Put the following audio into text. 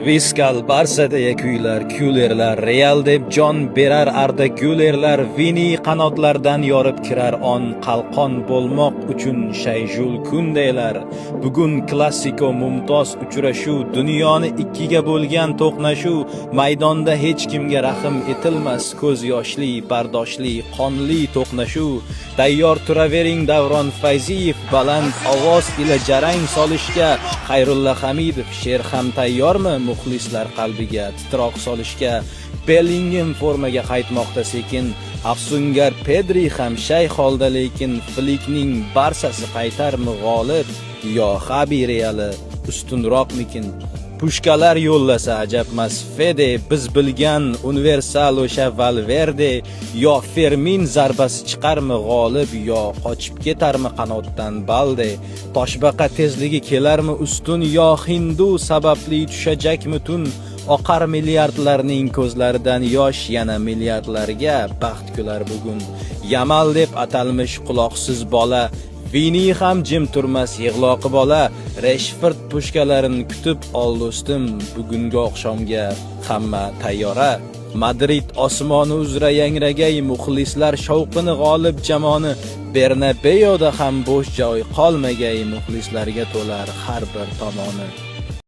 Viskal Barsadagi kuylar, Kullerlar, Real deb jon berar Arda Gülerlar, Vini qanotlardan yorib kirar on, qalqon bo'lmoq uchun shayjul kundaylar. Bugun klassiko mumtoz uchrashuv, dunyoni ikkiga bo'lgan to'qnashuv, maydonda hech kimga rahm etilmas, ko'z yoshli, bardoshli, qonli to'qnashuv. Tayyor turavering Davron Fayziyev, baland ovoz ila jarang solishga, Xayrulla Hamidov she'r ham tayyormi muxlislar qalbiga titroq solishga. Bellingham formaga qaytmoqda sekin, afsungar Pedri ham shay holda, lekin Flikning Barsasi qaytarmi g'olib, yo Xabi Reali ustunroqmikin? Pushkalar yo'llasa ajabmas Fede, biz bilgan universal o'sha Valverde, yo Fermin zarbasi chiqarmi g'olib, yo qochib ketarmi qanotdan Balde? Toshbaqa tezligi kelarmi ustun, yo Hindu sababli tushajakmi tun? Oqar milliardlarning ko'zlaridan yosh, yana milliardlarga baxt kular bugun. Yamal deb atalmish quloqsiz bola, Vini ham jim turmas yig'loqi bola. Rashford pushkalarini kutib ol do'stim, bugungi oqshomga hamma tayyora. Madrid osmoni uzra yangragay, muxlislar shovqini g'olib jamoni. Bernabeuda ham bo'sh joy qolmagay, muxlislarga to'lar har bir tomoni.